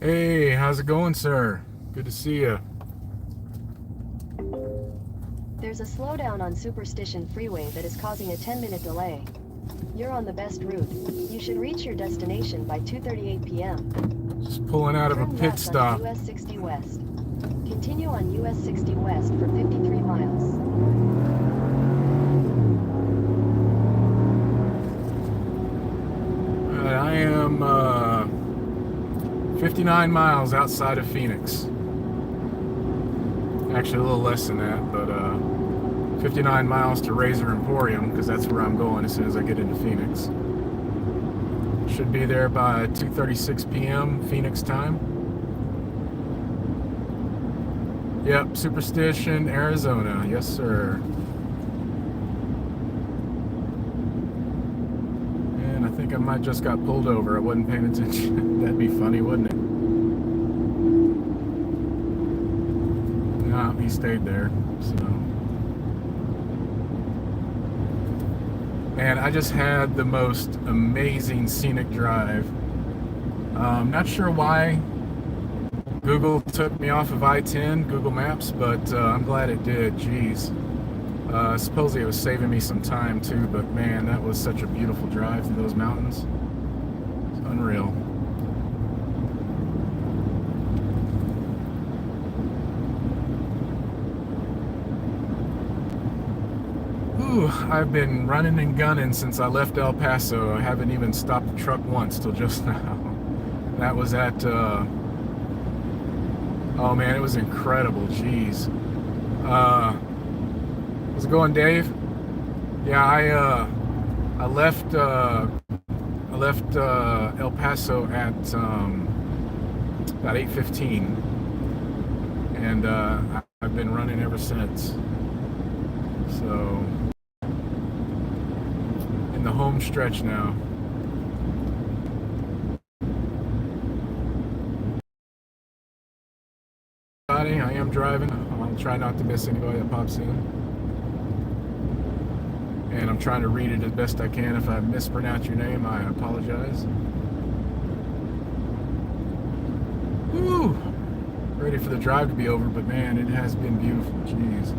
Hey, how's it going, sir? Good to see you. There's a slowdown on Superstition Freeway that is causing a 10-minute delay. You're on the best route. You should reach your destination by 2:38 p.m. Just pulling out of a Turn pit left onto stop. US 60 West. Continue on US 60 West for 53 miles. I am 59 miles outside of Phoenix. Actually, a little less than that, but 59 miles to Razor Emporium, because that's where I'm going as soon as I get into Phoenix. Should be there by 2:36 p.m. Phoenix time. Yep, Superstition, Arizona. Yes, sir. And I think I might just got pulled over. I wasn't paying attention. That'd be funny, wouldn't it? No, he stayed there. So, man, I just had the most amazing scenic drive. Not sure why Google took me off of I-10, Google Maps, but I'm glad it did. Jeez. Supposedly it was saving me some time too, but man, that was such a beautiful drive through those mountains. It's unreal. Ooh, I've been running and gunning since I left El Paso. I haven't even stopped the truck once till just now. That was at, oh man, it was incredible. Jeez. How's it going, Dave? Yeah, I left El Paso at about 8:15, and I've been running ever since. So in the home stretch now. I am driving. I'll try not to miss anybody that pops in. And I'm trying to read it as best I can. If I mispronounce your name, I apologize. Woo! Ready for the drive to be over, but man, it has been beautiful. Jeez.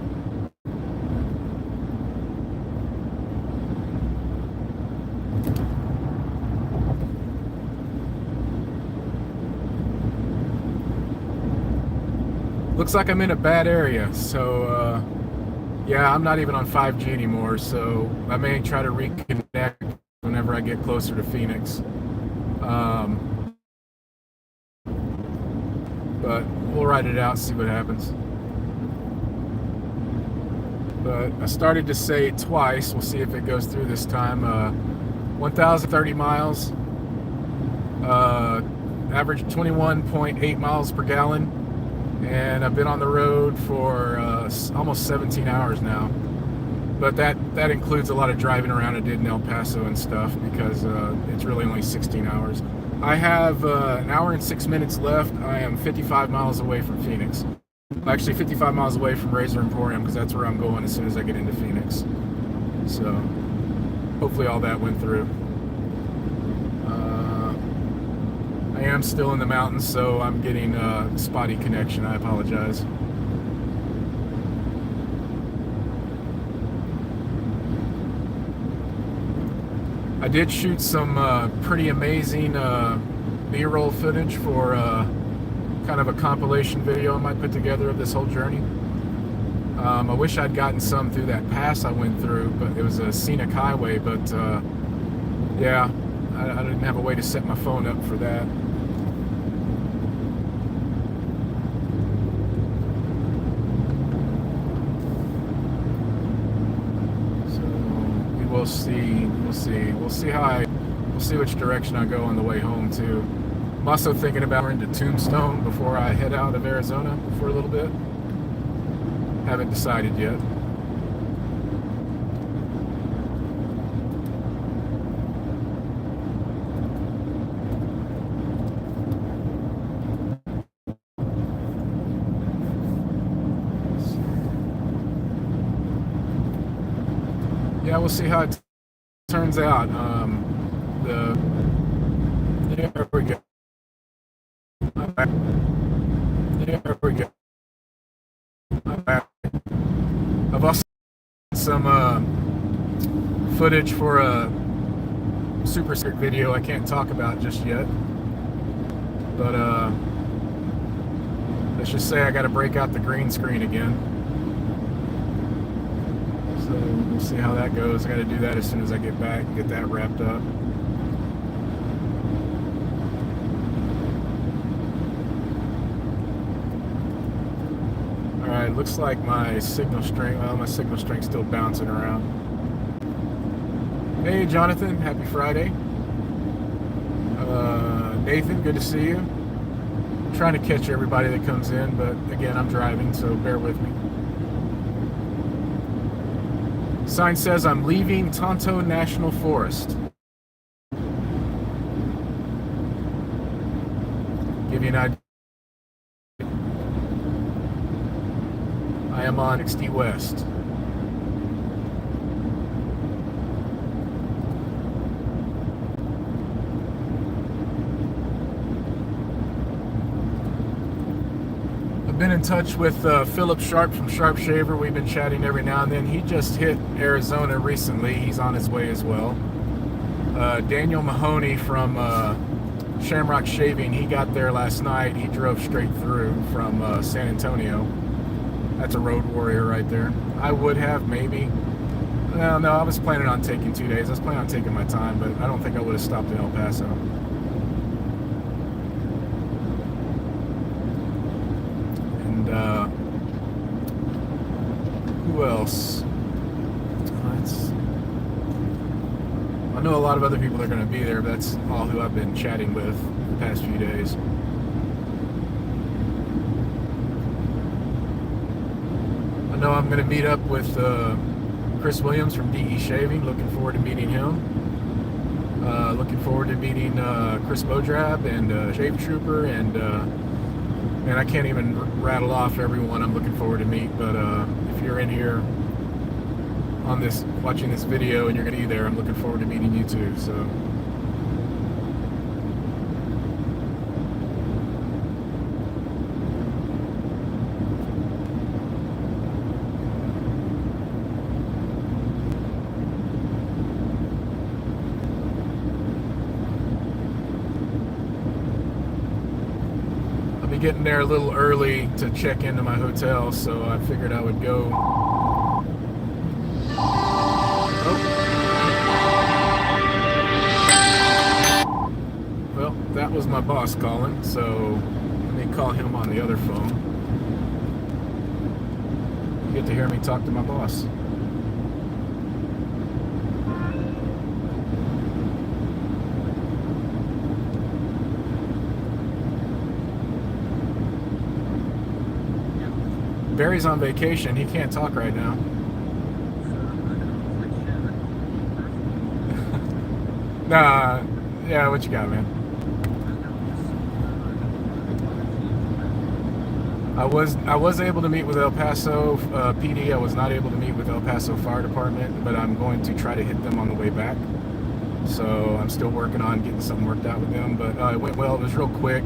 Looks like I'm in a bad area, so yeah, I'm not even on 5G anymore, so I may try to reconnect whenever I get closer to Phoenix. But we'll ride it out, see what happens. But I started to say it twice. We'll see if it goes through this time. 1,030 miles, average 21.8 miles per gallon. And I've been on the road for almost 17 hours now. But that includes a lot of driving around I did in El Paso and stuff, because it's really only 16 hours. I have an hour and 6 minutes left. I am 55 miles away from Phoenix. Actually, 55 miles away from Razor Emporium, because that's where I'm going as soon as I get into Phoenix. So hopefully all that went through. I am still in the mountains, so I'm getting a spotty connection. I apologize. I did shoot some pretty amazing B-roll footage for kind of a compilation video I might put together of this whole journey. I wish I'd gotten some through that pass I went through, but it was a scenic highway, but yeah, I didn't have a way to set my phone up for that. We'll see. We'll see which direction I go on the way home too. I'm also thinking about going to Tombstone before I head out of Arizona for a little bit. Haven't decided yet. Yeah, we'll see how it turns out. There we go. There we go. I've also got some footage for a super secret video I can't talk about just yet. But let's just say I got to break out the green screen again. So we'll see how that goes. I got to do that as soon as I get back and get that wrapped up. Alright, looks like my signal strength's still bouncing around. Hey Jonathan, happy Friday. Nathan, good to see you. I'm trying to catch everybody that comes in, but again, I'm driving, so bear with me. Sign says I'm leaving Tonto National Forest. Give you an idea. I am on 60 West. I've been in touch with Philip Sharp from Sharp Shaver. We've been chatting every now and then. He just hit Arizona recently. He's on his way as well. Daniel Mahoney from Shamrock Shaving, he got there last night. He drove straight through from San Antonio. That's a road warrior right there. I would have, maybe. No, I was planning on taking 2 days. I was planning on taking my time, but I don't think I would have stopped in El Paso. And who else? I know a lot of other people that are going to be there, but that's all who I've been chatting with the past few days. I know I'm going to meet up with Chris Williams from DE Shaving. Looking forward to meeting him. Looking forward to meeting Chris Bodrab and Shave Trooper, and man, I can't even rattle off everyone I'm looking forward to meet. But if you're in here on this, watching this video, and you're going to be there, I'm looking forward to meeting you too. So. Getting there a little early to check into my hotel, so I figured I would go. Oh. Well, that was my boss calling, so let me call him on the other phone. You get to hear me talk to my boss. Barry's on vacation. He can't talk right now. Nah, yeah, what you got, man? I was able to meet with El Paso PD. I was not able to meet with El Paso Fire Department, but I'm going to try to hit them on the way back. So I'm still working on getting something worked out with them. But it went well. It was real quick.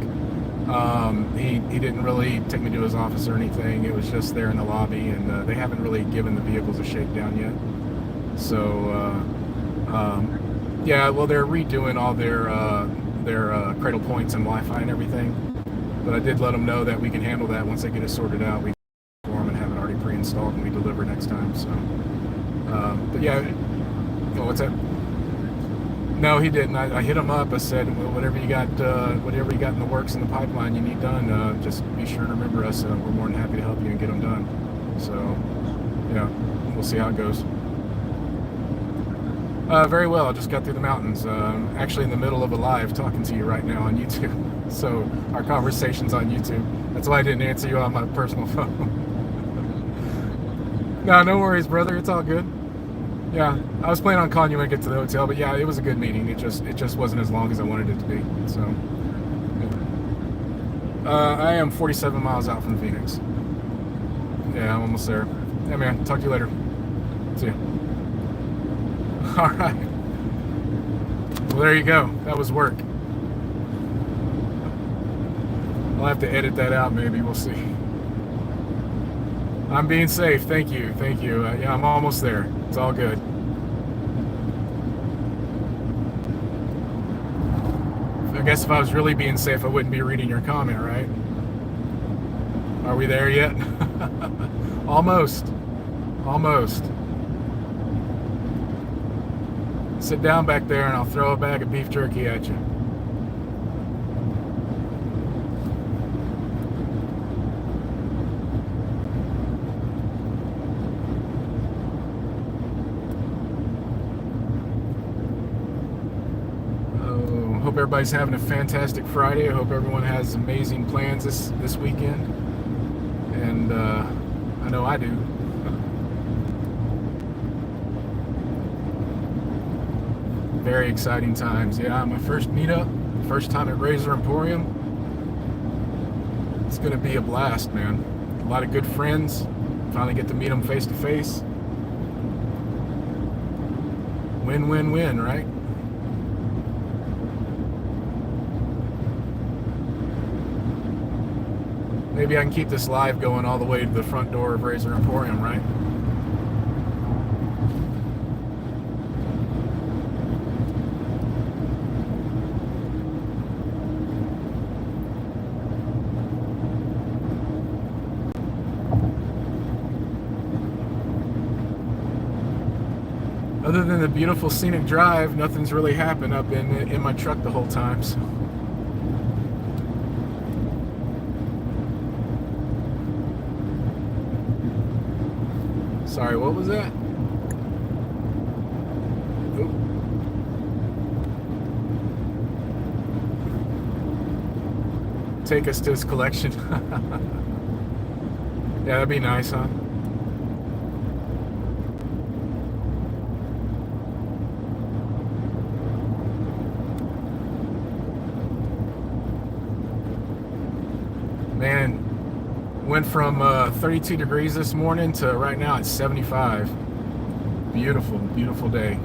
He didn't really take me to his office or anything. It was just there in the lobby, and they haven't really given the vehicles a shakedown yet. So, yeah, well, they're redoing all their cradle points and Wi-Fi and everything. But I did let them know that we can handle that once they get it sorted out. We for them and have it already pre-installed when we deliver next time. So, but yeah, oh, what's that? No, he didn't. I hit him up. I said, well, whatever you got in the works in the pipeline you need done, just be sure to remember us. We're more than happy to help you and get them done. So, yeah, we'll see how it goes. Very well. I just got through the mountains. Actually in the middle of a live talking to you right now on YouTube. So our conversation's on YouTube. That's why I didn't answer you on my personal phone. No worries, brother. It's all good. Yeah, I was planning on calling you when I get to the hotel, but yeah, it was a good meeting. It just wasn't as long as I wanted it to be. So, yeah. I am 47 miles out from Phoenix. Yeah, I'm almost there. Yeah, man. Talk to you later. See you. All right. Well, there you go. That was work. I'll have to edit that out, maybe. We'll see. I'm being safe. Thank you. Thank you. Yeah, I'm almost there. It's all good. I guess if I was really being safe, I wouldn't be reading your comment, right? Are we there yet? Almost. Almost. Sit down back there and I'll throw a bag of beef jerky at you. Hope everybody's having a fantastic Friday. I hope everyone has amazing plans this weekend. And I know I do. Very exciting times. Yeah, my first meetup, first time at Razor Emporium. It's going to be a blast, man. A lot of good friends. Finally get to meet them face to face. Win, win, win, right? Maybe I can keep this live going all the way to the front door of Razor Emporium, right? Other than the beautiful scenic drive, nothing's really happened. I've been in my truck the whole time. So. Sorry, what was that? Oop. Take us to his collection. Yeah, that'd be nice, huh? Man, went from 32 degrees this morning to right now it's 75. Beautiful, beautiful day.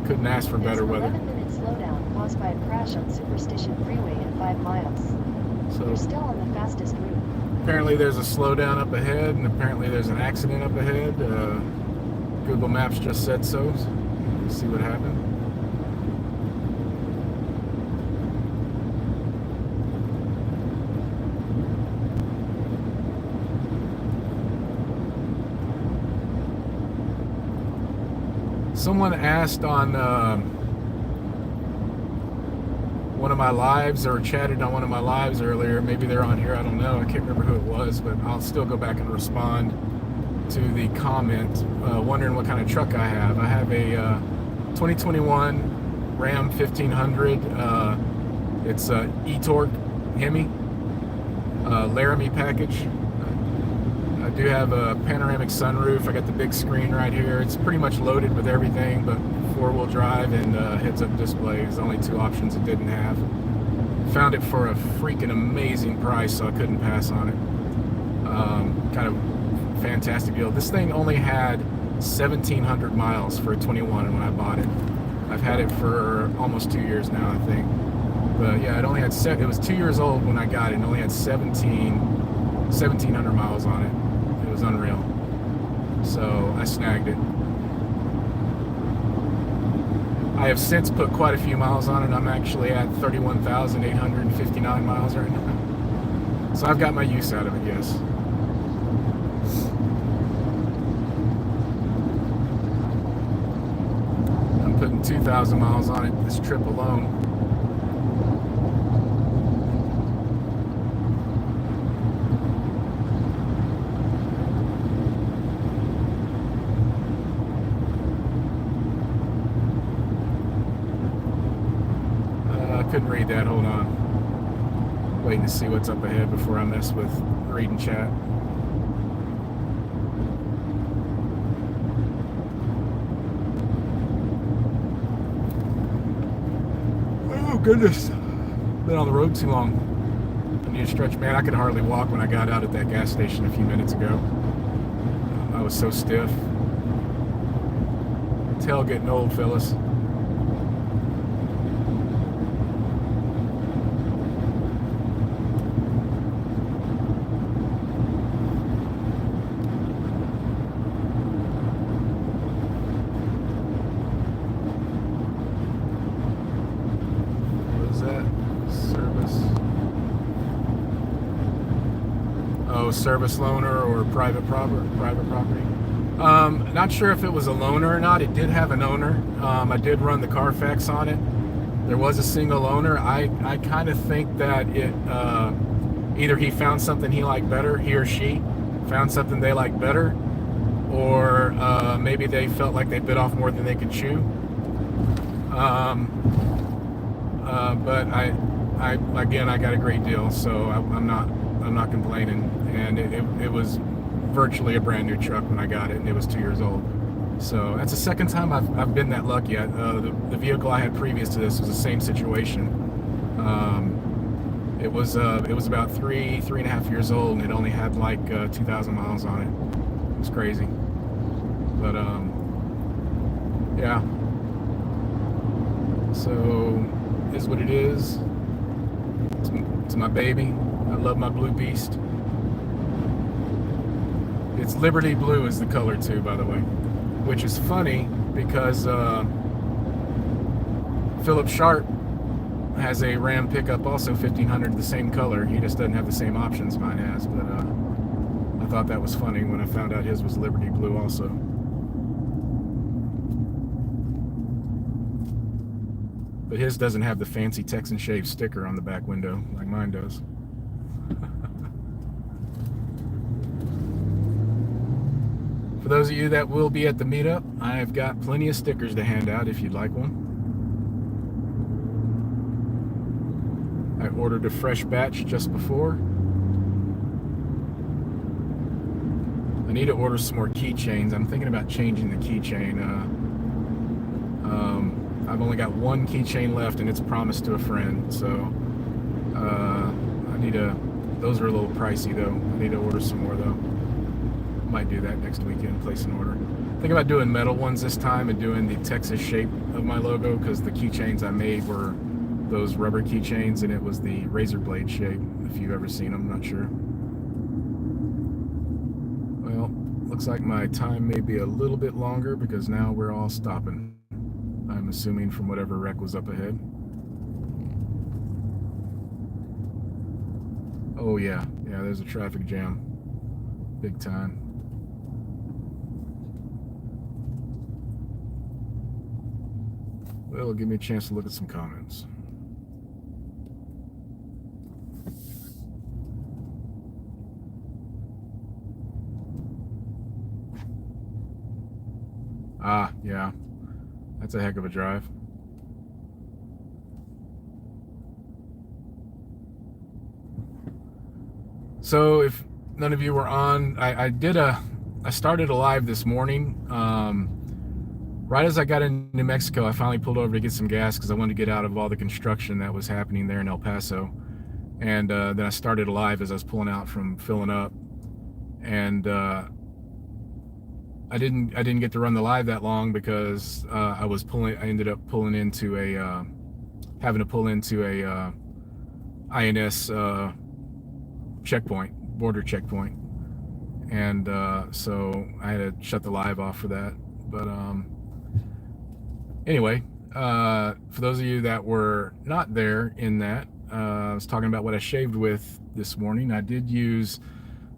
Couldn't ask for better weather. 11-minute slowdown caused by a crash on Superstition Freeway in 5 miles. So You're still on the fastest route. apparently there's a slowdown up ahead, and apparently there's an accident up ahead. Google Maps just said so. Let's see what happened. Someone asked on one of my lives, or chatted on one of my lives earlier. Maybe they're on here, I don't know. I can't remember who it was, but I'll still go back and respond to the comment, wondering what kind of truck I have. I have a 2021 Ram 1500. It's a E-Torque Hemi, Laramie package. I do have a panoramic sunroof. I got the big screen right here. It's pretty much loaded with everything, but 4-wheel drive and heads-up display is the only two options it didn't have. Found it for a freaking amazing price, so I couldn't pass on it. Kind of fantastic deal. This thing only had 1,700 miles for a 21 when I bought it. I've had it for almost 2 years now, I think. But yeah, it only had it was 2 years old when I got it, and only had 1,700 miles on it. It was unreal. So I snagged it. I have since put quite a few miles on it. I'm actually at 31,859 miles right now. So I've got my use out of it, yes. I'm putting 2,000 miles on it this trip alone. Couldn't read that. Hold on. Waiting to see what's up ahead before I mess with reading chat. Oh goodness, been on the road too long. I need to stretch. Man, I could hardly walk when I got out at that gas station a few minutes ago. I was so stiff. Tail getting old, fellas. know, service loaner or private property. Not sure if it was a loaner or not. It did have an owner. I did run the Carfax on it. There was a single owner. I kind of think that it either he found something he liked better, he or she found something they liked better, or maybe they felt like they bit off more than they could chew. But again, I got a great deal, so I'm not complaining. And it was virtually a brand new truck when I got it, and it was 2 years old. So that's the second time I've been that lucky. The vehicle I had previous to this was the same situation. It was about three and a half years old, and it only had like 2,000 miles on it. It was crazy, but yeah. So is what it is. It's my baby. I love my blue beast. It's Liberty Blue is the color too, by the way, which is funny because Philip Sharp has a Ram pickup, also 1500, the same color. He just doesn't have the same options mine has, but I thought that was funny when I found out his was Liberty Blue also. But his doesn't have the fancy Texan Shave sticker on the back window like mine does. For those of you that will be at the meetup, I've got plenty of stickers to hand out if you'd like one. I ordered a fresh batch just before. I need to order some more keychains. I'm thinking about changing the keychain. I've only got one keychain left, and it's promised to a friend. So I need to. Those are a little pricey though. I need to order some more though. Might do that next weekend. Place an order. Think about doing metal ones this time and doing the Texas shape of my logo, because the keychains I made were those rubber keychains, and it was the razor blade shape. If you've ever seen them, not sure. Well, looks like my time may be a little bit longer because now we're all stopping. I'm assuming from whatever wreck was up ahead. Oh yeah, there's a traffic jam. Big time. Well, it'll give me a chance to look at some comments. Ah, yeah. That's a heck of a drive. So if none of you were on, I started a live this morning. Right as I got in New Mexico, I finally pulled over to get some gas because I wanted to get out of all the construction that was happening there in El Paso. And then I started a live as I was pulling out from filling up. And I didn't get to run the live that long because I ended up pulling into a having to pull into a INS checkpoint, border checkpoint, and so I had to shut the live off for that. But anyway, for those of you that were not there in that, I was talking about what I shaved with this morning. I did use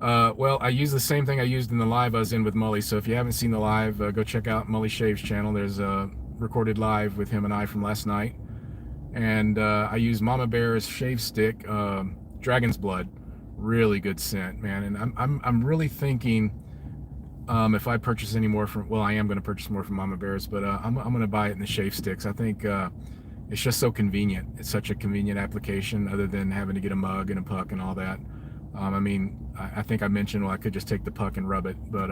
I used the same thing I used in the live I was in with Mully. So if you haven't seen the live, go check out Mully Shave's channel. There's a recorded live with him and I from last night. And I used Mama Bear's shave stick, Dragon's Blood. Really good scent, man. And I'm really thinking if I purchase any more from, well, I am going to purchase more from Mama Bear's, but I'm going to buy it in the shave sticks. I think it's just so convenient. It's such a convenient application, other than having to get a mug and a puck and all that. I mean, I think I mentioned, well, I could just take the puck and rub it, but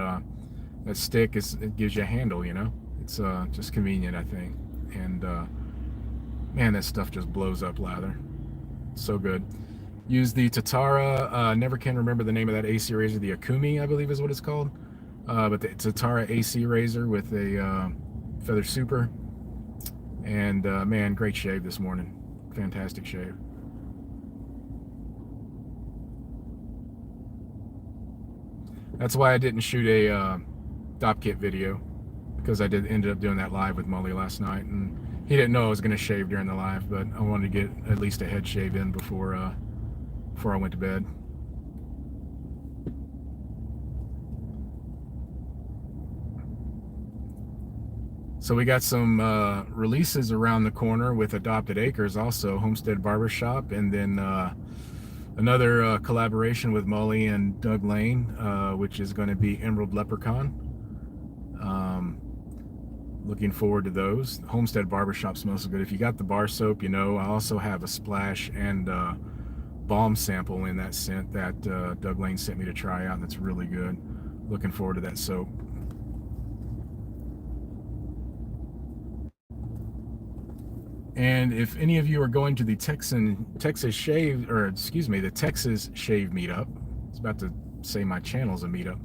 that stick it gives you a handle, you know. It's just convenient, I think. And man, that stuff just blows up lather. So good. Use the Tatara, never can remember the name of that AC razor, the Akumi, I believe is what it's called. But the Tatara AC razor with a Feather Super. And man, great shave this morning. Fantastic shave. That's why I didn't shoot a Dop Kit video, because I ended up doing that live with Mully last night, and he didn't know I was going to shave during the live, but I wanted to get at least a head shave in before I went to bed. So we got some releases around the corner with Adopted Acres, also Homestead Barbershop, and then another collaboration with Molly and Doug Lane, which is going to be Emerald Leprechaun. Looking forward to those. Homestead Barbershop smells so good. If you got the bar soap, you know, I also have a splash and balm sample in that scent that Doug Lane sent me to try out, and that's really good. Looking forward to that soap. And if any of you are going to the Texas Shave meetup, I was about to say my channel's a meetup.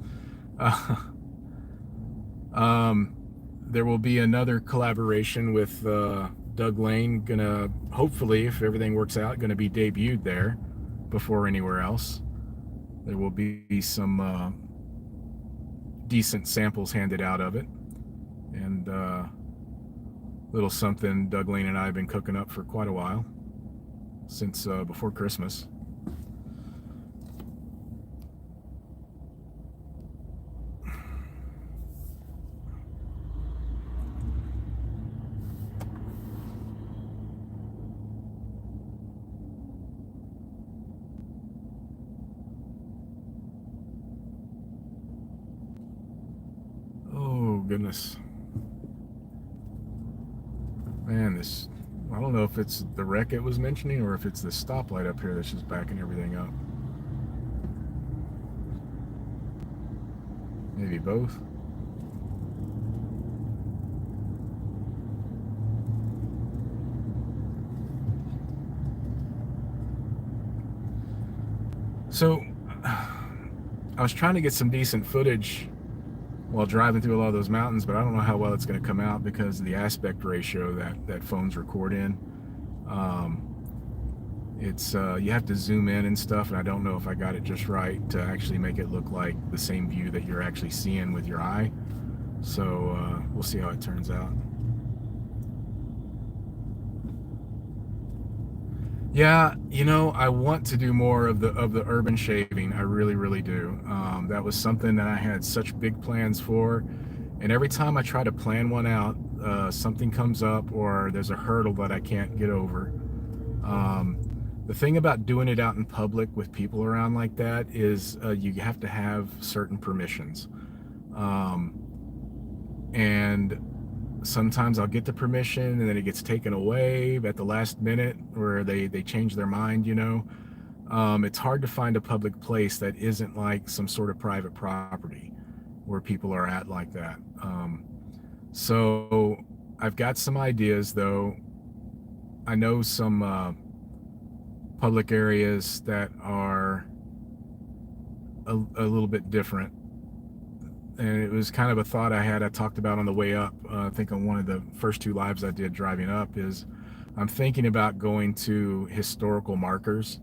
There will be another collaboration with Doug Lane, gonna, hopefully, if everything works out, gonna be debuted there before anywhere else. There will be some decent samples handed out of it, and little something Doug Lane and I have been cooking up for quite a while, since before Christmas. Oh goodness. Man, this, I don't know if it's the wreck it was mentioning or if it's the stoplight up here that's just backing everything up. Maybe both. So, I was trying to get some decent footage while driving through a lot of those mountains, but I don't know how well it's going to come out because of the aspect ratio that phones record in. It's you have to zoom in and stuff, and I don't know if I got it just right to actually make it look like the same view that you're actually seeing with your eye. So we'll see how it turns out. Yeah, you know, I want to do more of the urban shaving. I really, really do. That was something that I had such big plans for, and every time I try to plan one out, something comes up or there's a hurdle that I can't get over. The thing about doing it out in public with people around like that is you have to have certain permissions, and sometimes I'll get the permission and then it gets taken away at the last minute, where they change their mind, you know. It's hard to find a public place that isn't like some sort of private property where people are at like that. So I've got some ideas though. I know some public areas that are a little bit different, and it was kind of a thought I talked about on the way up. I think on one of the first 2 lives I did driving up, is I'm thinking about going to historical markers,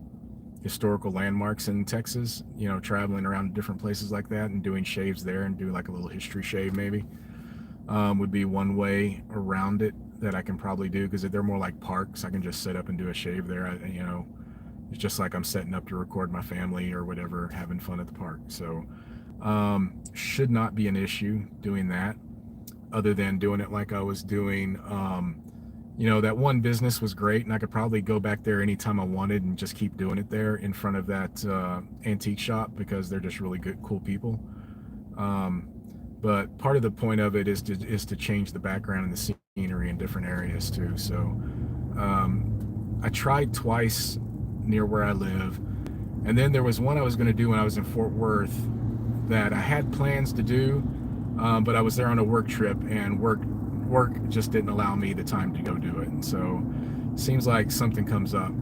historical landmarks in Texas, you know, traveling around different places like that and doing shaves there, and do like a little history shave maybe. Would be one way around it that I can probably do, because they're more like parks. I can just sit up and do a shave there. You know, it's just like I'm setting up to record my family or whatever, having fun at the park. So should not be an issue doing that, other than doing it like I was doing. You know, that one business was great, and I could probably go back there anytime I wanted and just keep doing it there in front of that antique shop, because they're just really good, cool people. But part of the point of it is to change the background and the scenery in different areas too. So I tried twice near where I live, and then there was one I was going to do when I was in Fort Worth that I had plans to do, but I was there on a work trip, and work just didn't allow me the time to go do it. And so it seems like something comes up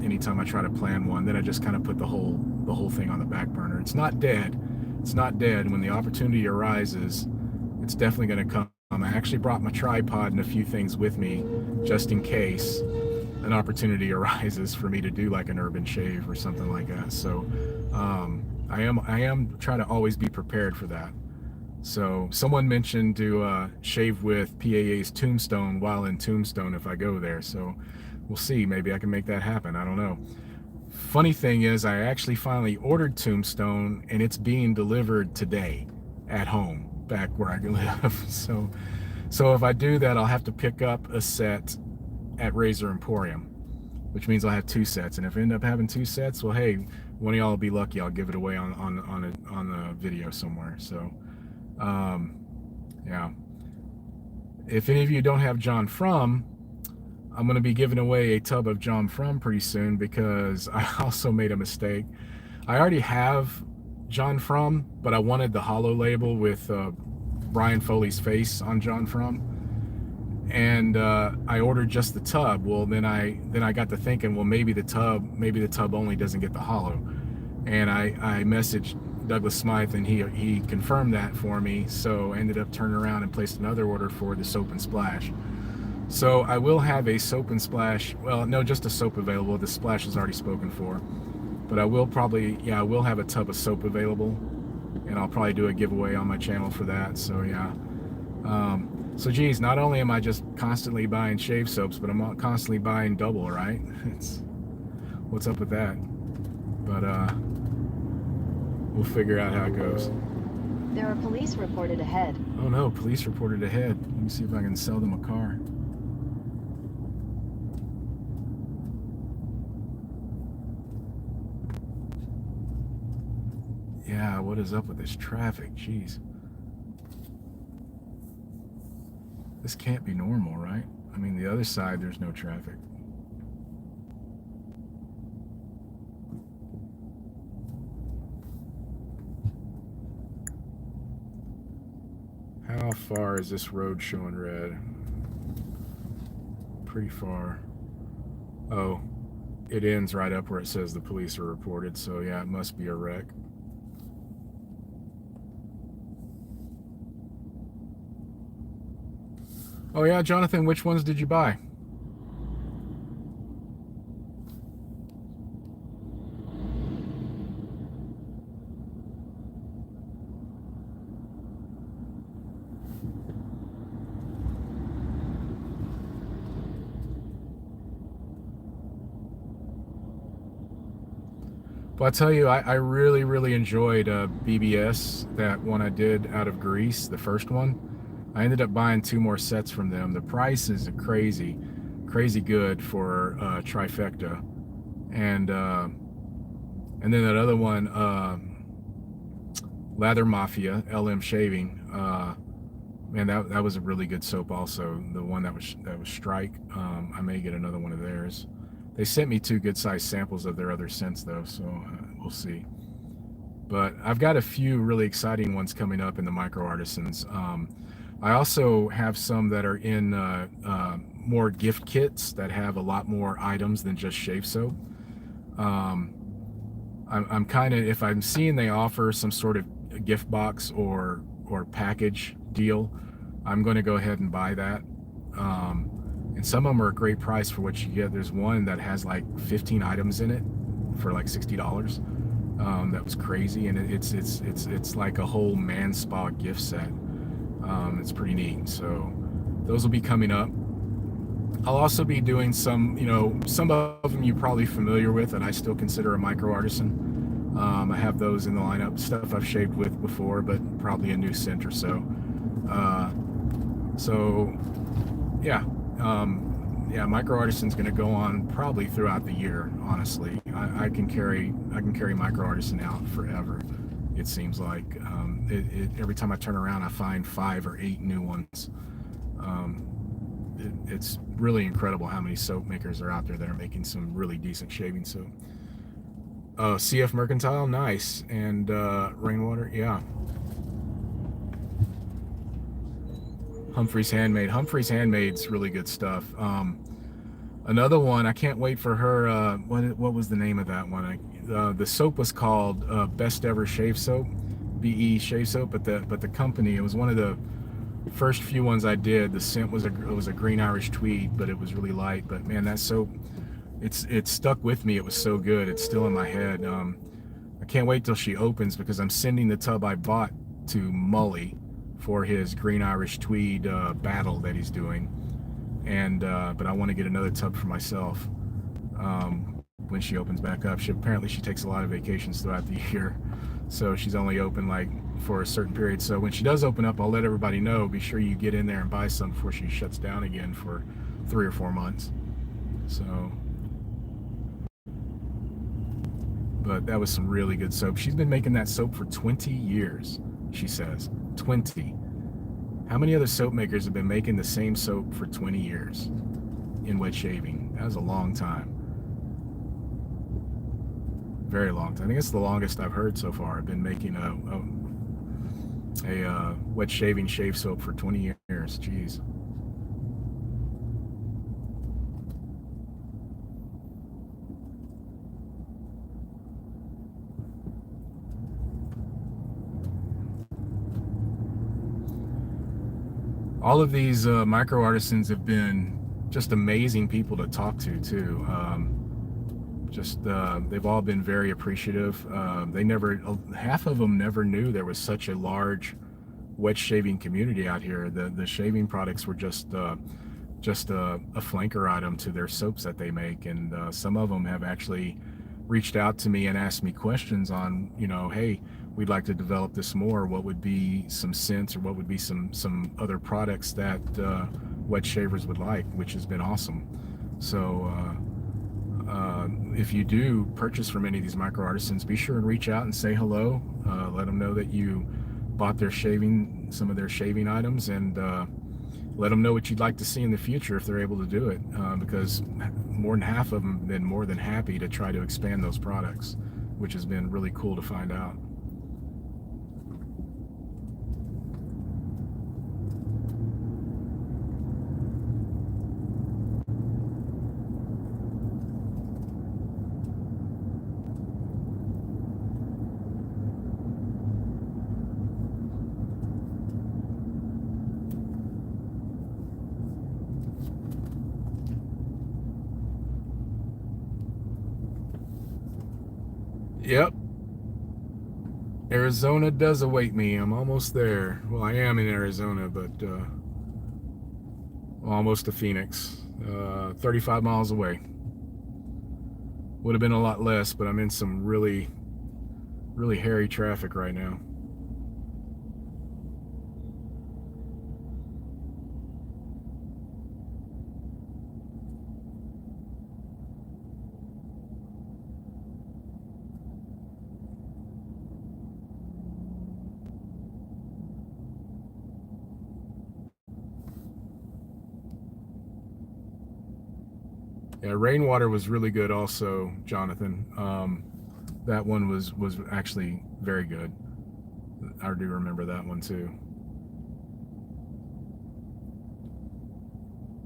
anytime I try to plan one, then I just kind of put the whole thing on the back burner. It's not dead. It's not dead. When the opportunity arises, it's definitely going to come. I actually brought my tripod and a few things with me just in case an opportunity arises for me to do like an urban shave or something like that. So I am trying to always be prepared for that. So someone mentioned to shave with PAA's Tombstone while in Tombstone if I go there. So we'll see. Maybe I can make that happen. I don't know. Funny thing is, I actually finally ordered Tombstone, and it's being delivered today at home, back where I live. So So if I do that, I'll have to pick up a set at Razor Emporium, which means I'll have 2 sets. And if I end up having 2 sets, well, hey, one of y'all will be lucky. I'll give it away on a video somewhere. So, yeah. If any of you don't have John Frum, I'm going to be giving away a tub of John Frum pretty soon, because I also made a mistake. I already have John Frum, but I wanted the hollow label with Brian Foley's face on John Frum, and I ordered just the tub. Well, then I got to thinking, well, maybe the tub only doesn't get the hollow, and I messaged Douglas Smythe, and he confirmed that for me. So I ended up turning around and placed another order for the soap and splash. So I will have a soap and splash. Well, no, just a soap available. The splash is already spoken for, but I will probably, yeah, I will have a tub of soap available, and I'll probably do a giveaway on my channel for that. So yeah. So geez, not only am I just constantly buying shave soaps, but I'm constantly buying double, right? What's up with that? But we'll figure out how it goes. There are police reported ahead. Oh no, police reported ahead. Let me see if I can sell them a car. Yeah, what is up with this traffic? Jeez. This can't be normal, right? I mean, the other side, there's no traffic. How far is this road showing red? Pretty far. Oh, it ends right up where it says the police are reported, so yeah, it must be a wreck. Oh yeah, Jonathan, which ones did you buy? Well, I tell you, I really, really enjoyed BBS, that one I did out of Greece, the first one. I ended up buying 2 more sets from them. The price is crazy good for trifecta, and then that other one, Lather Mafia, LM Shaving. Man, that was a really good soap. Also, the one that was Strike. I may get another one of theirs. They sent me 2 good-sized samples of their other scents, though, so we'll see. But I've got a few really exciting ones coming up in the micro artisans. I also have some that are in more gift kits that have a lot more items than just shave soap. I'm kind of, if I'm seeing they offer some sort of gift box or package deal, I'm going to go ahead and buy that. And some of them are a great price for what you get. There's one that has like 15 items in it for like $60. That was crazy, and it's like a whole man spa gift set. It's pretty neat. So those will be coming up. I'll also be doing some, some of them you're probably familiar with that I still consider a micro artisan. I have those in the lineup, stuff I've shaved with before, but probably a new scent or so. So yeah. Yeah, micro artisan's going to go on probably throughout the year. Honestly, I can carry micro artisan out forever. It seems like every time I turn around, I find 5 or 8 new ones. It's really incredible how many soap makers are out there that are making some really decent shaving soap. CF Mercantile, nice, and Rainwater, yeah. Humphrey's Handmade. Humphrey's Handmade's really good stuff. Another one, I can't wait for her. What was the name of that one? The soap was called Best Ever Shave Soap, BE Shave Soap. But the company, it was one of the first few ones I did. The scent was a green Irish tweed, but it was really light. But man, that soap, it stuck with me. It was so good. It's still in my head. I can't wait till she opens, because I'm sending the tub I bought to Mully for his green Irish tweed battle that he's doing, and but I want to get another tub for myself when she opens back up. Apparently she takes a lot of vacations throughout the year, so she's only open like for a certain period. So when she does open up, I'll let everybody know. Be sure you get in there and buy some before she shuts down again for 3 or 4 months. So, but that was some really good soap. She's been making that soap for 20 years, she says. 20. How many other soap makers have been making the same soap for 20 years in wet shaving? That was a long time. Very long time. I think it's the longest I've heard so far. I've been making a wet shaving shave soap for 20 years. Jeez. All of these micro artisans have been just amazing people to talk to too. They've all been very appreciative. Half of them never knew there was such a large wet shaving community out here. The shaving products were just a flanker item to their soaps that they make, and some of them have actually reached out to me and asked me questions on, hey, we'd like to develop this more. What would be some scents, or what would be some other products that wet shavers would like, which has been awesome. So if you do purchase from any of these micro artisans, be sure and reach out and say hello. Let them know that you bought some of their shaving items, and let them know what you'd like to see in the future if they're able to do it, because more than half of them have been more than happy to try to expand those products, which has been really cool to find out. Yep. Arizona does await me. I'm almost there. Well, I am in Arizona, but almost to Phoenix. 35 miles away. Would have been a lot less, but I'm in some really, really hairy traffic right now. Yeah, Rainwater was really good also, Jonathan. That one was actually very good. I do remember that one too.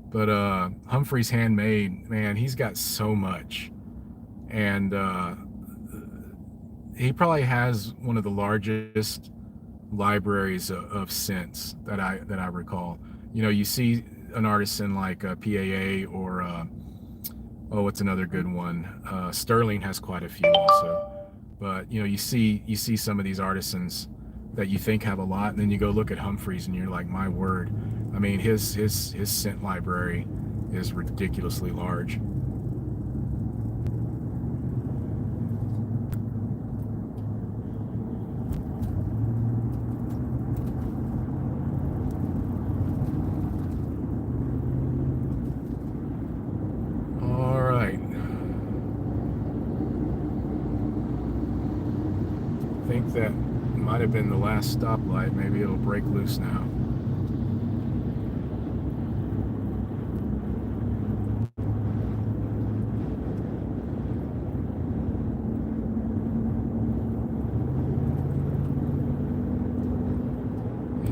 But Humphrey's Handmade, man, he's got so much. And he probably has one of the largest libraries of scents that I recall. You see an artisan like PAA or what's another good one? Sterling has quite a few also. But you see some of these artisans that you think have a lot, and then you go look at Humphreys and you're like, my word. I mean, his scent library is ridiculously large. That might have been the last stoplight. Maybe it'll break loose now.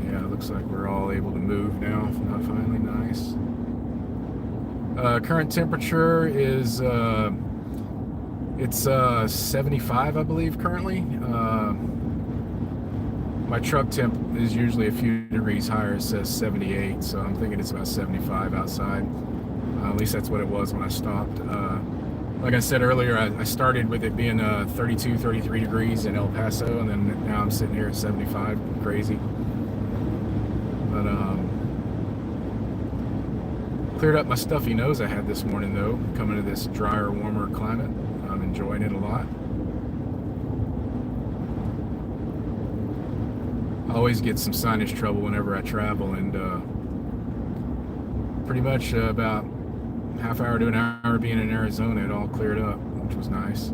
Yeah, it looks like we're all able to move now. Not finally, nice. Current temperature is it's 75, I believe, currently. My truck temp is usually a few degrees higher. It says 78, so I'm thinking it's about 75 outside. At least that's what it was when I stopped. Like I said earlier, I started with it being 32, 33 degrees in El Paso, and then now I'm sitting here at 75. Crazy. But cleared up my stuffy nose I had this morning, though, coming to this drier, warmer climate. I'm enjoying it a lot. always get some sinus trouble whenever I travel, and pretty much about half hour to an hour being in Arizona, it all cleared up, which was nice.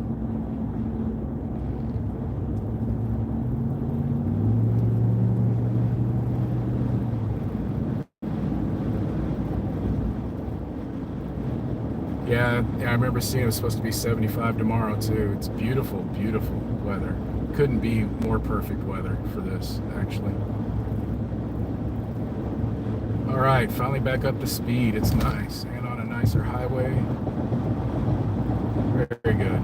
Yeah, I remember seeing it was supposed to be 75 tomorrow too. It's beautiful, beautiful weather. Couldn't be more perfect weather for this, actually. All right, finally back up to speed. It's nice, and on a nicer highway. Very good.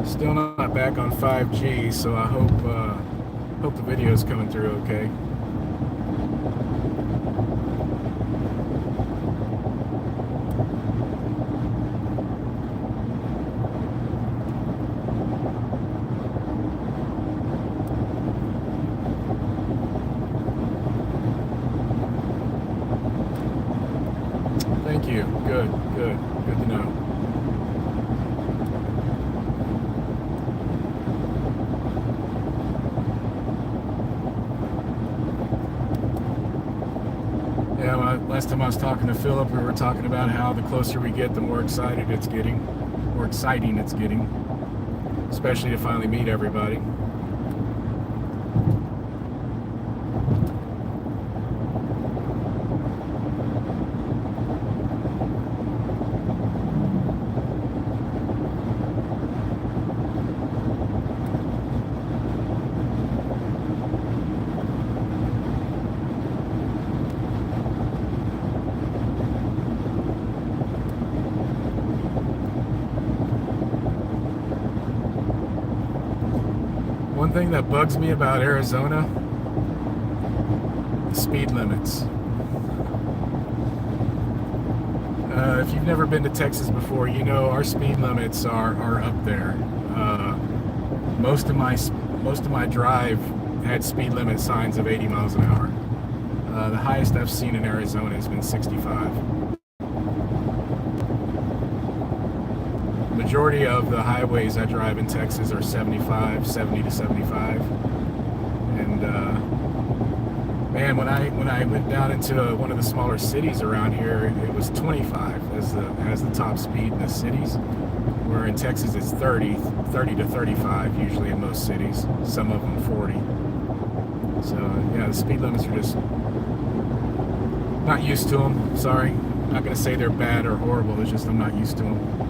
Still not back on 5G, so I hope the video is coming through okay. Thank you. Good to know. Yeah, last time I was talking to Philip, we were talking about how the closer we get, the more exciting it's getting, especially to finally meet everybody. One thing that bugs me about Arizona, the speed limits. If you've never been to Texas before, you know our speed limits are up there. Most of my drive had speed limit signs of 80 miles an hour. The highest I've seen in Arizona has been 65. Majority of the highways I drive in Texas are 70 to 75, and man, when I went down into one of the smaller cities around here, it was 25 as the top speed in the cities. Where in Texas it's 30 to 35 usually in most cities. Some of them 40. So yeah, the speed limits are just not used to them. Sorry, I'm not gonna say they're bad or horrible. It's just I'm not used to them.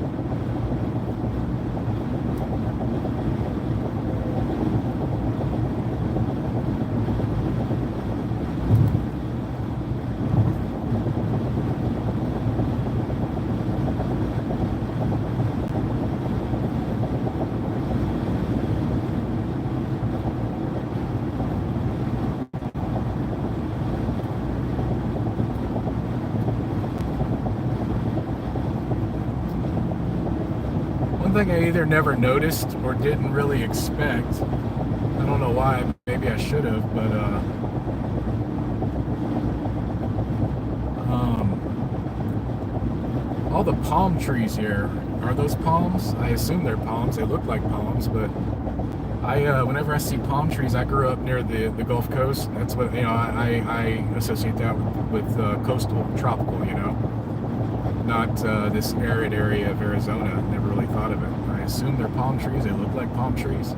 One thing I either never noticed or didn't really expect, I don't know why, maybe I should have, but all the palm trees here, are those palms? I assume they're palms. They look like palms, but whenever I see palm trees, I grew up near the Gulf Coast. That's what, I associate that with coastal, tropical, not this arid area of Arizona. Never really thought of it. I assume they're palm trees. They look like palm trees,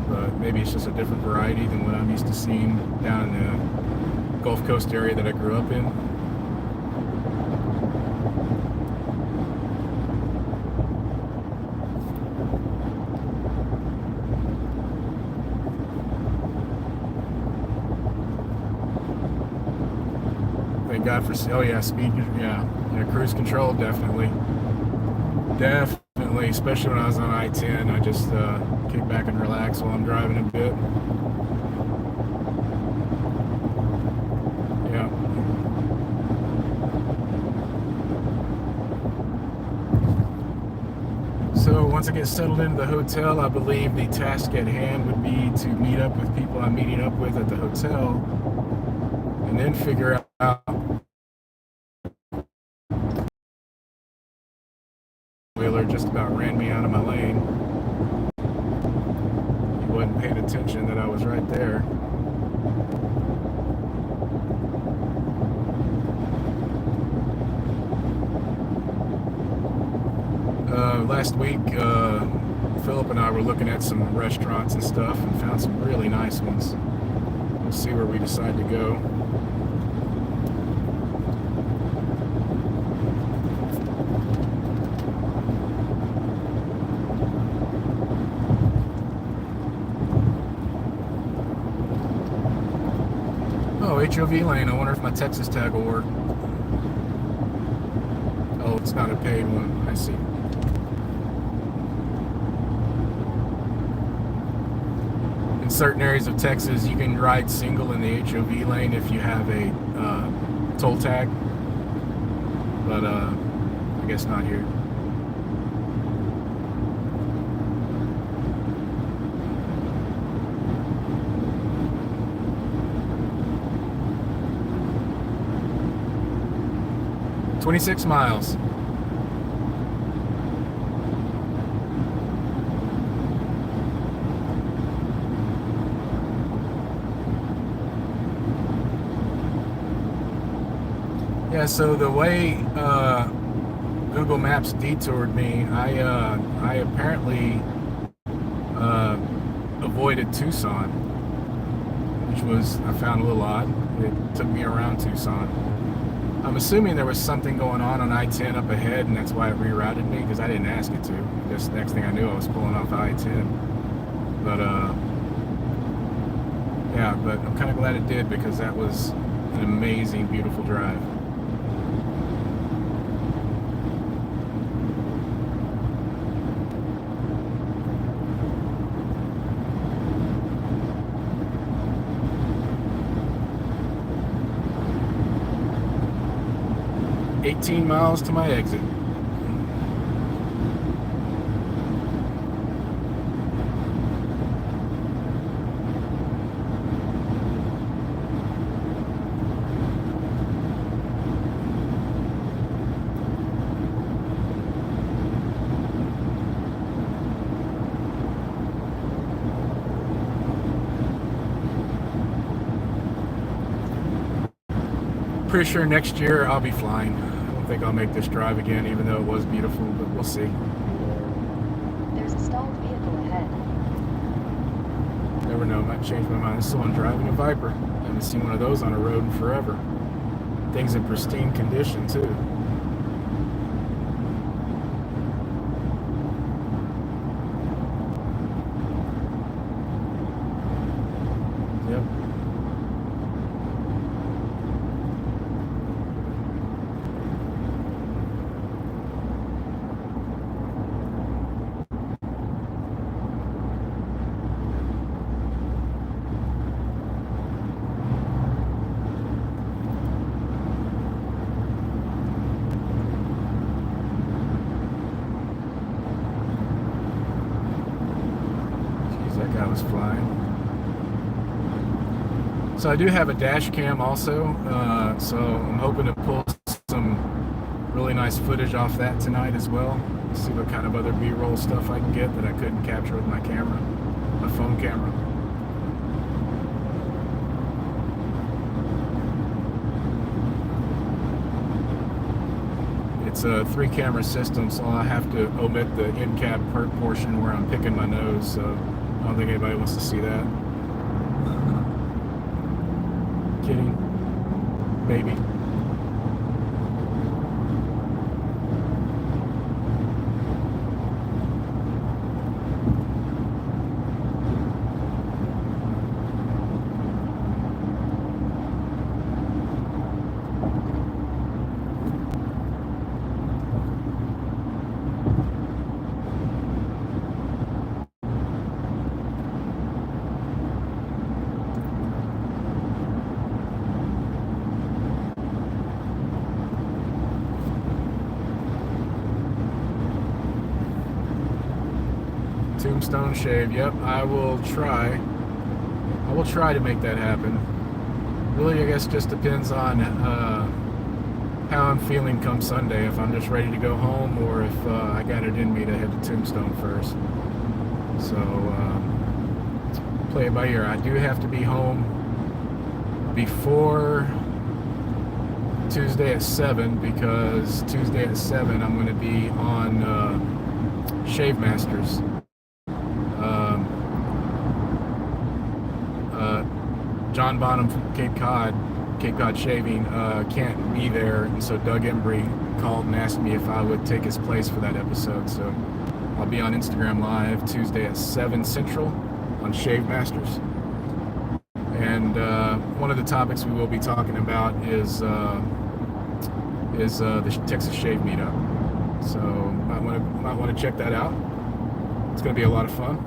but maybe it's just a different variety than what I'm used to seeing down in the Gulf Coast area that I grew up in. Thank God for, oh yeah, speed, yeah, cruise control, definitely, especially when I was on I-10, I just kick back and relax while I'm driving a bit. Yeah, once I get settled into the hotel, I believe the task at hand would be to meet up with people I'm meeting up with at the hotel, and then figure out. Wheeler just about ran me out of my lane. He wasn't paying attention that I was right there. Last week, Philip and I were looking at some restaurants and stuff and found some really nice ones. We'll see where we decide to go. Oh, HOV lane. I wonder if my Texas tag will work. Oh, it's not a paid one. I see. In certain areas of Texas, you can ride single in the HOV lane if you have a toll tag, but I guess not here. "26 miles. Yeah, so the way Google Maps detoured me, I apparently avoided Tucson, which I found a little odd. It took me around Tucson. I'm assuming there was something going on I-10 up ahead, and that's why it rerouted me, because I didn't ask it to. Just next thing I knew, I was pulling off I-10. But yeah, but I'm kind of glad it did, because that was an amazing, beautiful drive. "18 miles to my exit." Pretty sure next year I'll be flying. I don't think I'll make this drive again, even though it was beautiful, but we'll see. There's a stalled vehicle ahead. Never know, might change my mind. Someone driving a Viper. I haven't seen one of those on a road in forever. Things in pristine condition, too. Yep. That guy was flying. So I do have a dash cam also, so I'm hoping to pull some really nice footage off that tonight as well. See what kind of other B-roll stuff I can get that I couldn't capture with my camera, my phone camera. It's a 3-camera system, so I have to omit the in-cab portion where I'm picking my nose, so I don't think anybody wants to see that. Kidding. Maybe. tombstone shave. Yep, I will try. I will try to make that happen. Really, I guess just depends on how I'm feeling come Sunday. If I'm just ready to go home, or if I got it in me to head to Tombstone first. So play it by ear. I do have to be home before Tuesday at 7, because Tuesday at 7 I'm going to be on Shave Masters. John Bonham from Cape Cod Shaving can't be there, and so Doug Embry called and asked me if I would take his place for that episode. So I'll be on Instagram Live Tuesday at 7 Central on Shave Masters. And one of the topics we will be talking about is the Texas Shave Meetup. So might want to check that out. It's going to be a lot of fun.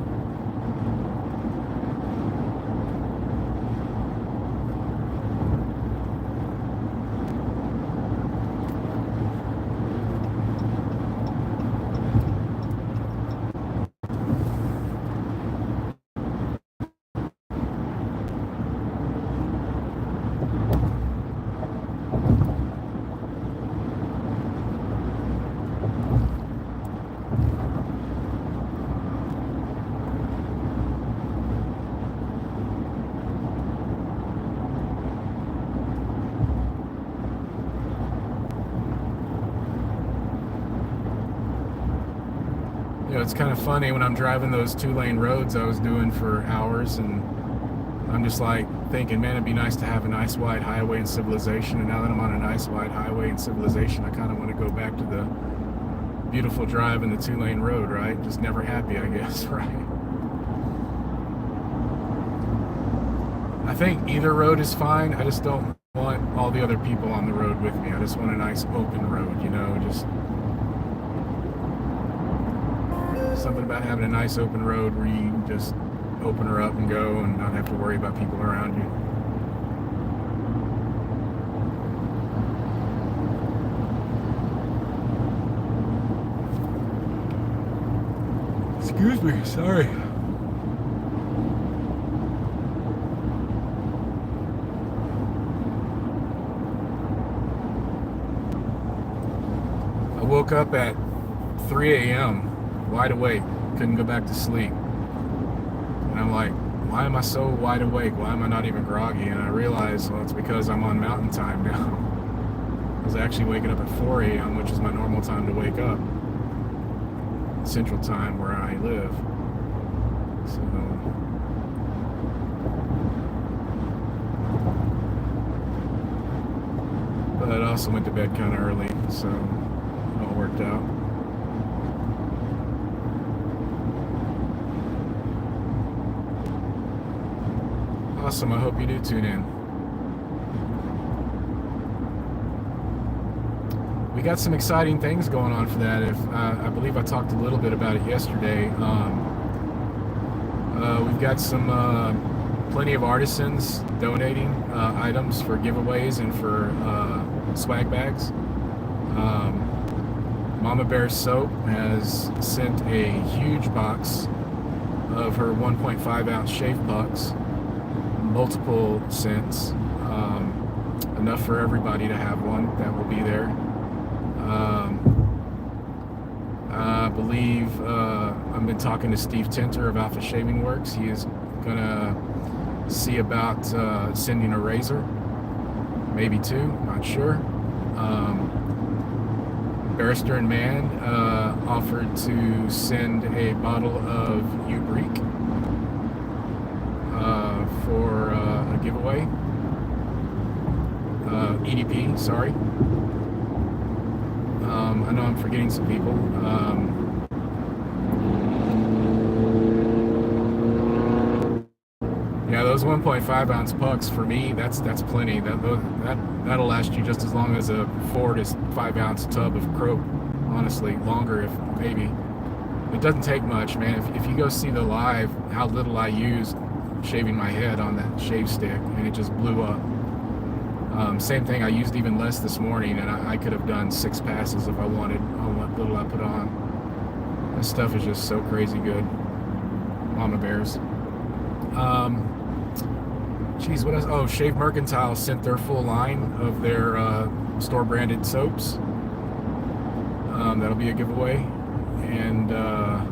You know, it's kind of funny when I'm driving those 2-lane roads I was doing for hours, and I'm just like thinking, man, it'd be nice to have a nice wide highway in civilization. And now that I'm on a nice wide highway in civilization, I kind of want to go back to the beautiful drive in the 2-lane road, right? Just never happy, I guess, right? I think either road is fine. I just don't want all the other people on the road with me. I just want a nice open road, you know, just something about having a nice open road where you can just open her up and go and not have to worry about people around you. Excuse me, sorry. I woke up at 3 a.m. wide awake, couldn't go back to sleep. And I'm like, why am I so wide awake? Why am I not even groggy? And I realized, well, it's because I'm on mountain time now. I was actually waking up at 4 a.m., which is my normal time to wake up. Central time where I live. So but I also went to bed kind of early, so it all worked out. Awesome, I hope you do tune in. We got some exciting things going on for that. I believe I talked a little bit about it yesterday. We've got some plenty of artisans donating items for giveaways and for swag bags. Mama Bear Soap has sent a huge box of her 1.5 ounce shave pucks, multiple scents, enough for everybody to have one. That will be there. I believe I've been talking to Steve Tinter of Alpha Shaving Works. He is gonna see about sending a razor, maybe 2, not sure. Barrister and Man offered to send a bottle of Ubrique for a giveaway. EDP, sorry. I know I'm forgetting some people. Yeah, those 1.5 ounce pucks for me, that's plenty. That'll last you just as long as a 4 to 5 ounce tub of Croak. Honestly, longer if maybe. It doesn't take much, man. If you go see the live, how little I used shaving my head on that shave stick, and it just blew up. Same thing, I used even less this morning, and I could have done 6 passes if I wanted on what little I put on. This stuff is just so crazy good. mama bears. Geez, what else? Oh, Shave Mercantile sent their full line of their store branded soaps. That'll be a giveaway, and a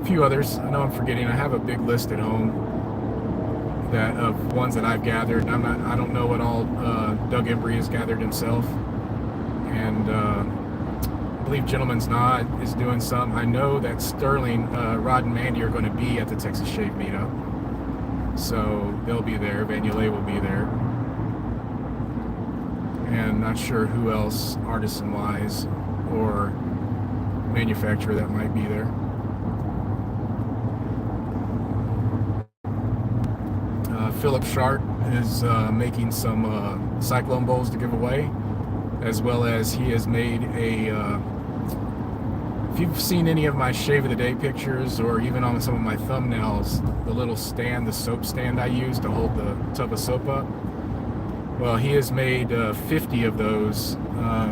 few others. I know I'm forgetting. I have a big list at home that of ones that I've gathered. I don't know what all Doug Embry has gathered himself, and I believe Gentleman's Knot is doing some. I know that Sterling, Rod, and Mandy are going to be at the Texas Shave Meetup, so they'll be there. Vanulay will be there, and not sure who else, artisan-wise or manufacturer, that might be there. Philip Sharp is making some Cyclone Bowls to give away, as well as he has made a, if you've seen any of my Shave of the Day pictures, or even on some of my thumbnails, the little stand, the soap stand I use to hold the tub of soap up, well, he has made 50 of those,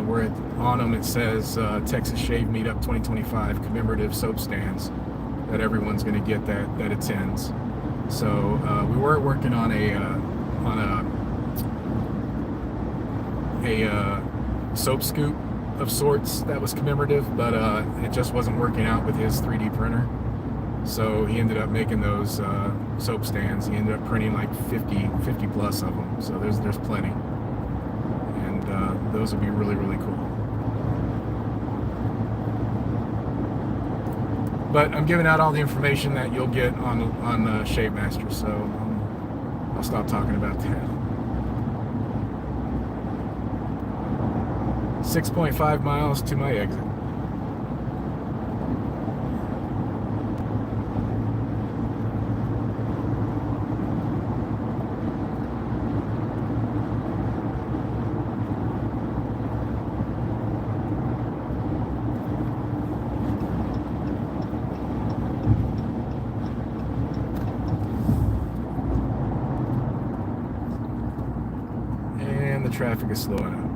where on them it says Texas Shave Meetup 2025 commemorative soap stands that everyone's going to get that attends. So we were working on a soap scoop of sorts that was commemorative, but it just wasn't working out with his 3D printer. So he ended up making those soap stands. He ended up printing like 50 plus of them. So there's plenty, and those would be really, really cool. But I'm giving out all the information that you'll get on Shave Master, so I'll stop talking about that. 6.5 miles to my exit. The traffic is slowing up.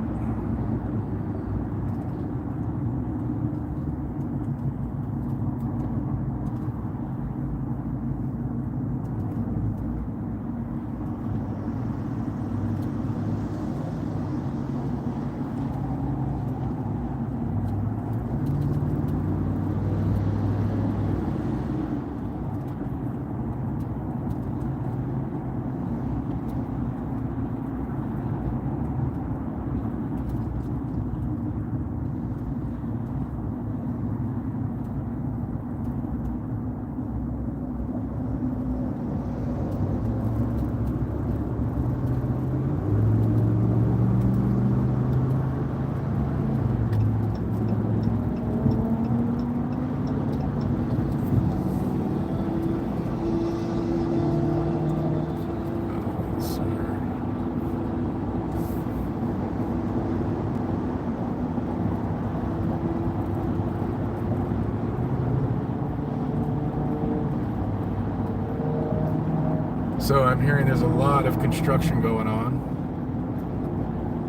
So I'm hearing there's a lot of construction going on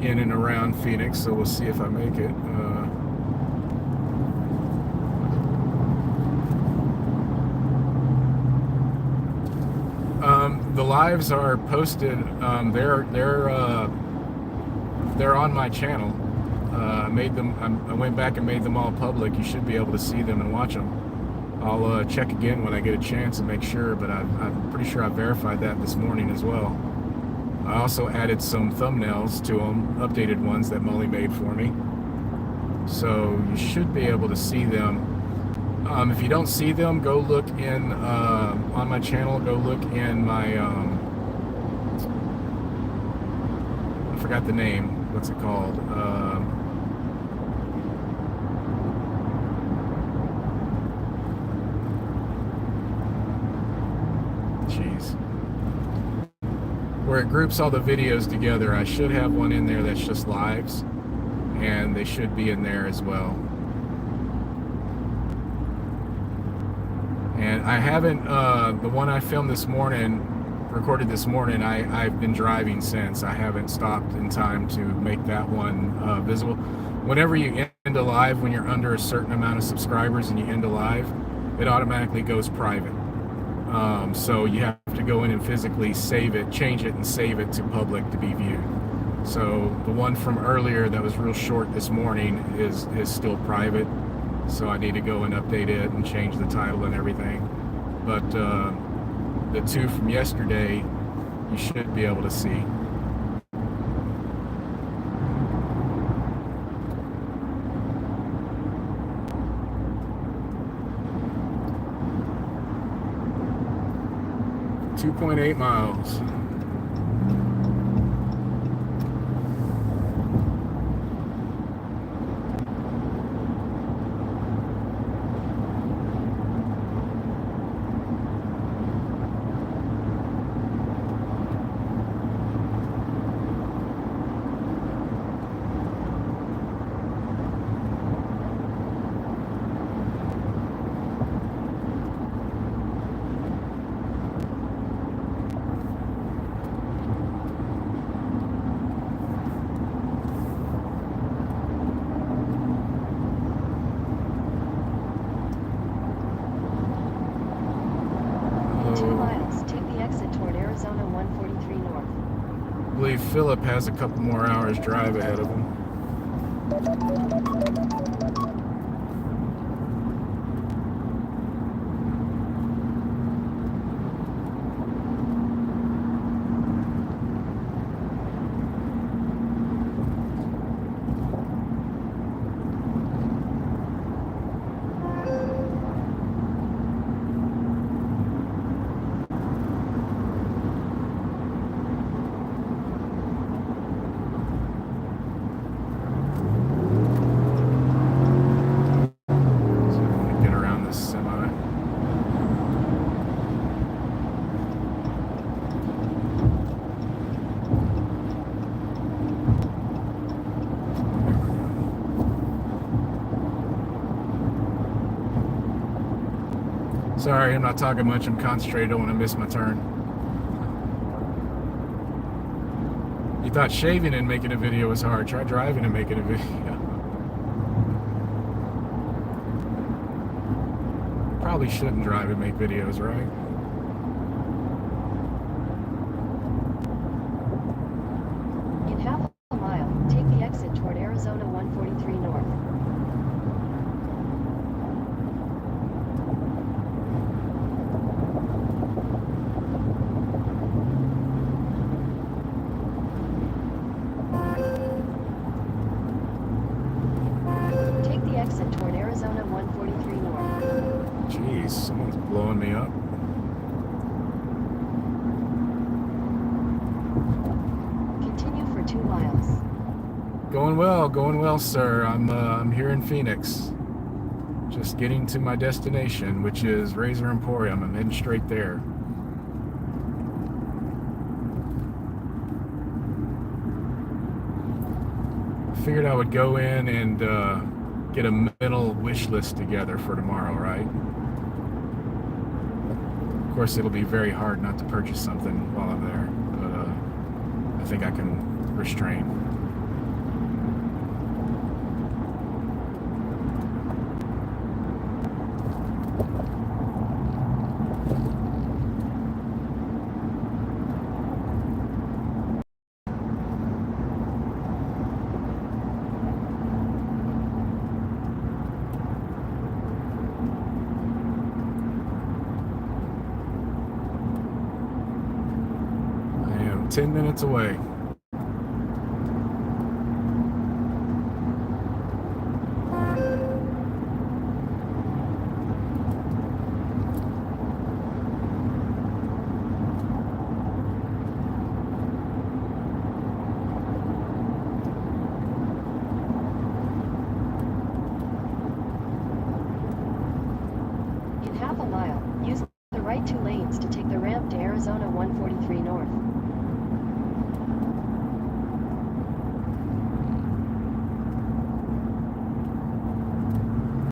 in and around Phoenix, so we'll see if I make it. The lives are posted. They're on my channel. I went back and made them all public. You should be able to see them and watch them. I'll check again when I get a chance and make sure, but I'm pretty sure I verified that this morning as well. I also added some thumbnails to them, updated ones that Molly made for me. So you should be able to see them. If you don't see them, go look in on my channel. Go look in my I forgot the name. What's it called? Where it groups all the videos together. I should have one in there that's just lives, and they should be in there as well. And I haven't, the one I filmed this morning, recorded this morning, I've been driving since. I haven't stopped in time to make that one visible. Whenever you end a live, when you're under a certain amount of subscribers and you end a live, it automatically goes private. So you have to go in and physically save it, change it, and save it to public to be viewed. So the one from earlier that was real short this morning is still private. So I need to go and update it and change the title and everything. But the two from yesterday, you should be able to see. .8 miles. I believe Philip has a couple more hours drive ahead of him. Sorry, I'm not talking much. I'm concentrated. I don't want to miss my turn. You thought shaving and making a video was hard. Try driving and making a video. Probably shouldn't drive and make videos, right? In half a mile, take the exit toward Arizona 143 North. Exit toward Arizona 143 North. Jeez, someone's blowing me up. Continue for 2 miles. Going well, sir. I'm here in Phoenix. Just getting to my destination, which is Razor Emporium. I'm heading straight there. Figured I would go in and get a mental wish list together for tomorrow, right? Of course, it'll be very hard not to purchase something while I'm there, but I think I can restrain. I am 10 minutes away. Half a mile, use the right 2 lanes to take the ramp to Arizona 143 North.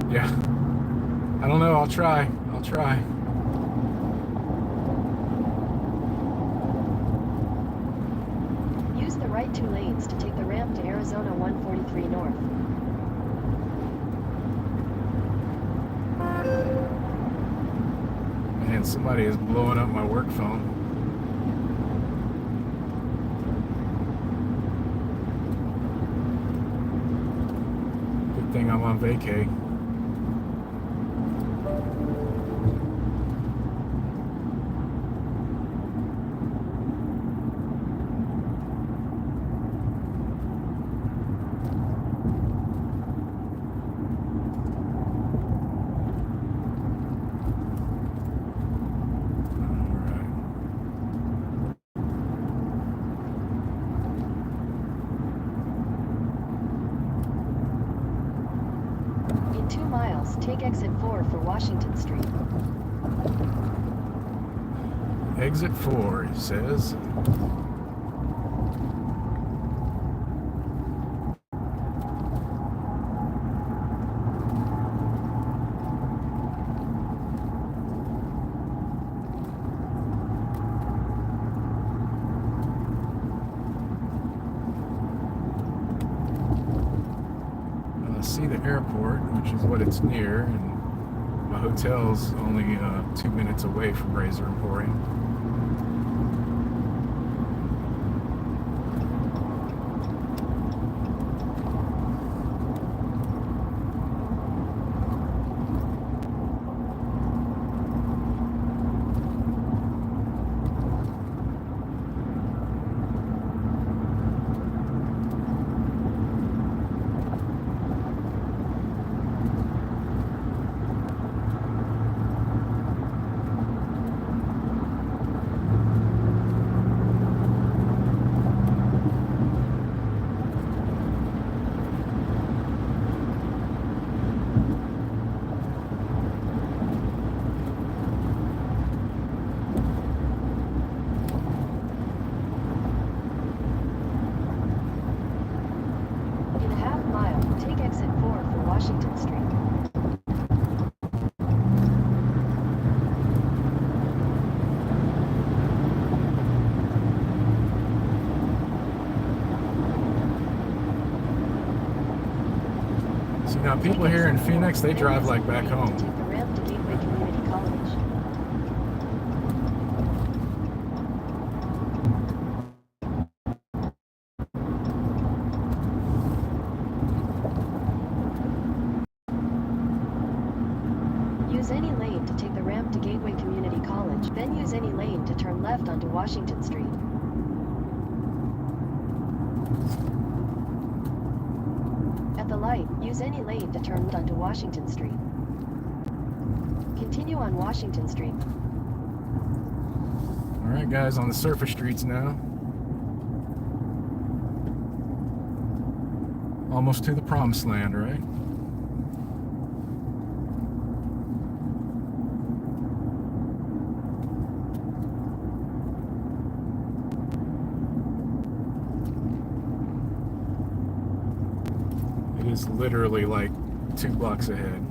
Yeah. I don't know. I'll try. Use the right 2 lanes to take the ramp to Arizona 143 North. man, somebody is blowing up my work phone. Good thing I'm on vacay. In 2 miles, take exit 4 for Washington Street. Exit 4, he says. See the airport, which is what it's near, and my hotel's only 2 minutes away from Razor Emporium. In a half mile, take exit 4 for Washington Street. See, now people here in Phoenix, they drive like back home. Take the ramp to Gateway Community College. Use any lane to take the ramp to Gateway Community College, then use any lane to turn left onto Washington Street. At the light, use any lane to turn left onto Washington Street. Continue on Washington Street. Alright guys, on the surface streets now. Almost to the promised land, right? It is literally like 2 blocks ahead.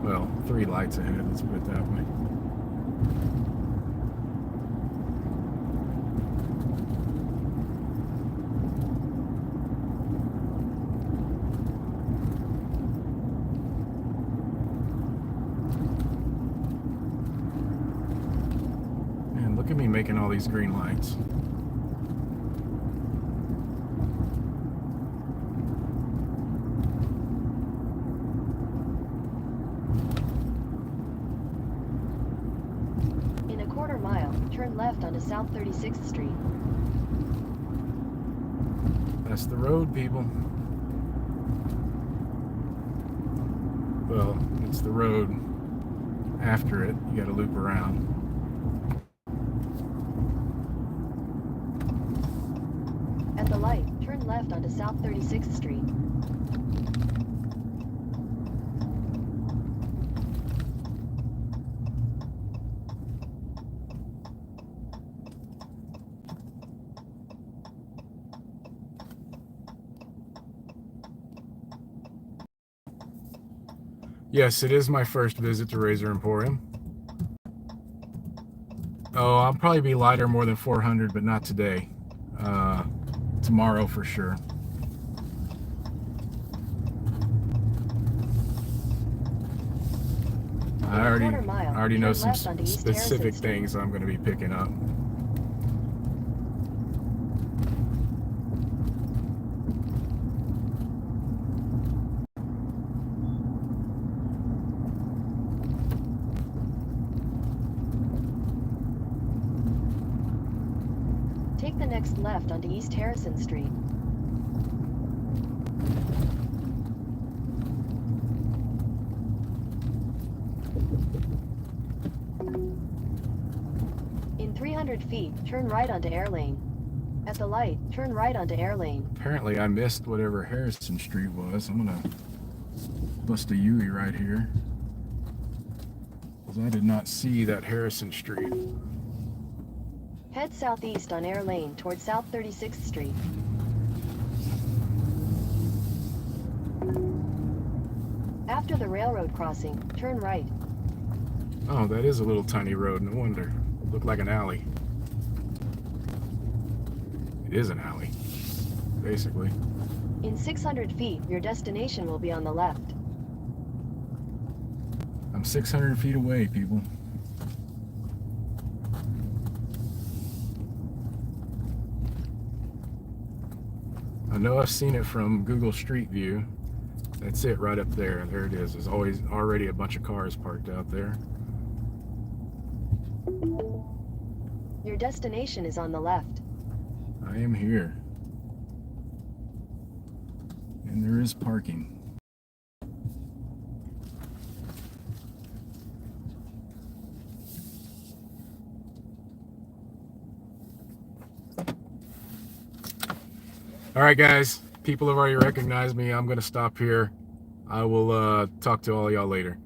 Well, 3 lights ahead, let's put it that way. Man, look at me making all these green lights. In a quarter mile, turn left onto South 36th Street. That's the road, people. Well, it's the road after it. You gotta loop around. At the light, turn left onto South 36th Street. Yes, it is my first visit to Razor Emporium. Oh, I'll probably be lighter more than 400, but not today. Tomorrow for sure. I already know some specific things I'm going to be picking up. Take the next left onto East Harrison Street. In 300 feet, turn right onto Air Lane. At the light, turn right onto Air Lane. Apparently I missed whatever Harrison Street was. I'm gonna bust a U-ey right here, because I did not see that Harrison Street. Head southeast on Air Lane toward South 36th Street. After the railroad crossing, turn right. Oh, that is a little tiny road, no wonder. It looked like an alley. It is an alley, basically. In 600 feet, your destination will be on the left. I'm 600 feet away, people. I know I've seen it from Google Street View. That's it right up there. There it is. There's always already a bunch of cars parked out there. Your destination is on the left. I am here. And there is parking. All right, guys. People have already recognized me. I'm going to stop here. I will talk to all y'all later.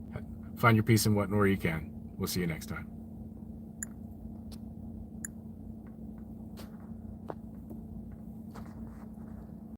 Find your peace and whatnot where you can. We'll see you next time.